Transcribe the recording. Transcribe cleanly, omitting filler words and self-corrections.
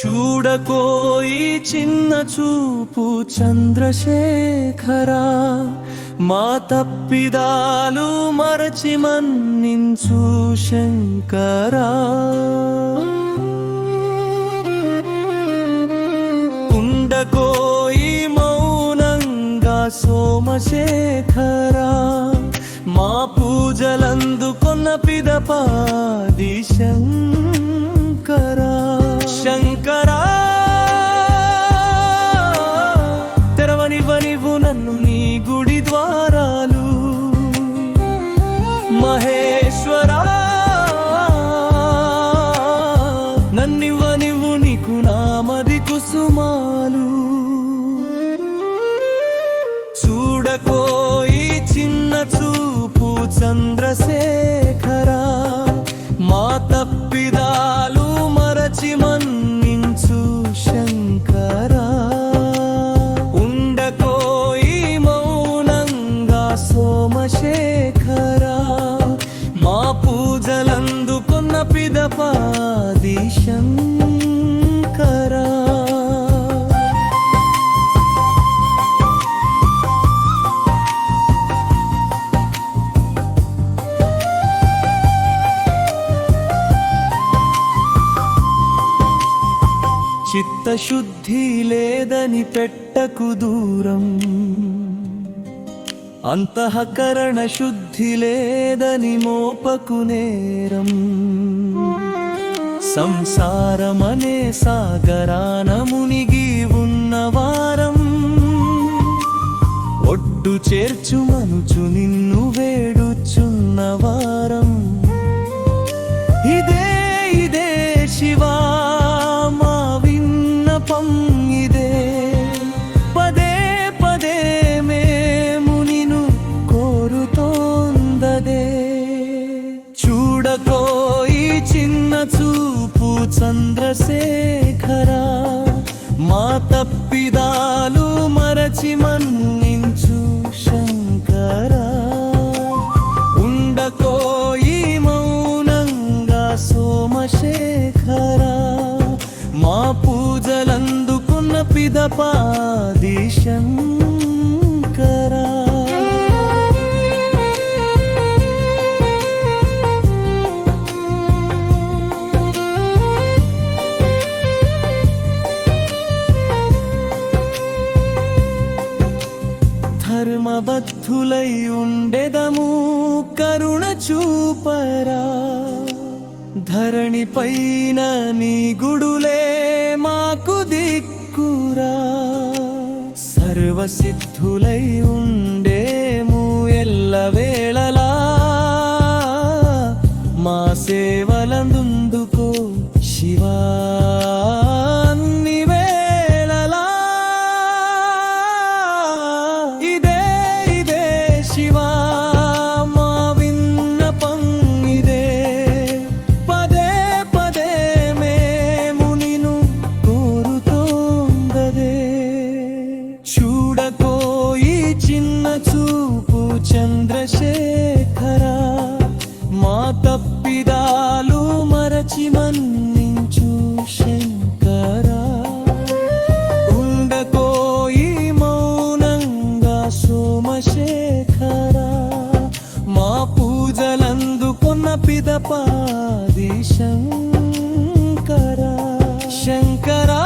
చూడకోయి చిన్న చూపు చంద్రశేఖరా, మా తప్పిదాలు మరచి మన్నించు శంకరా. ఉండకోయి మౌనంగా సోమశేఖరా, మా పూజలందుకొన్న పిదపాది శంకరా. శంకరా తెరవనివ్వనివ్వు నన్ను నీ గుడి ద్వారాలు. మహేశ్వరా నన్నివ్వనివ్వు నీకు నామది కుసుమాలు. చూడకోయి చిన్న చూపు చంద్రశేఖరా, మా తప్పిదాలు మరచి మన్నించు శంకరా. ఉండకోయి మౌనంగా సోమశేఖరా, మా పూజలందుకొన్న పిదపాది శంకరా. చిత్తశుద్ధి లేదని పెట్టకు దూరం, అంతఃకరణ శుద్ధి లేదని మోపకు నేరం. సంసారమనే సాగరాన మునిగి ఉన్నవారం, ఒడ్డు చేర్చుమనుచు నిన్ను వేడుచున్నవారం. ఇదే ఇదే శివా ఇదే, పదే పదే మేము నిన్ను కోరుతోందదే. చూడకోయి చిన్న చూపు చంద్రశేఖరా, మా తప్పిదాలు మరచి మన్నించు శంకరా. ఉండకోయి మౌనంగా సోమశేఖరా, మా పూజలందుకున్న పిదపాది శంకరా. ధర్మబద్ధులై ఉండెదము కరుణ చూపరా, ధరణి పైన నీ గుడులే మాకు దిక్కురా. సర్వసిద్ధులై ఉండేము ఎల్లవేళలా, మా సేవలందుకో శివా అన్ని వేళలా. ఇదే ఇదే శివా మా విన్నపం ఇదే, పదే పదే మేము నిన్ను కోరుతోందదే. చూడకోయి చిన్న చూపు చంద్రశేఖరా, మా తప్పిదాలు మరచి మన్నించు శంకరా. ఉండకోయి మౌనంగా సోమశేఖరా, మా పూజలందుకొన్న పిదపాది శంకరా. శంకరా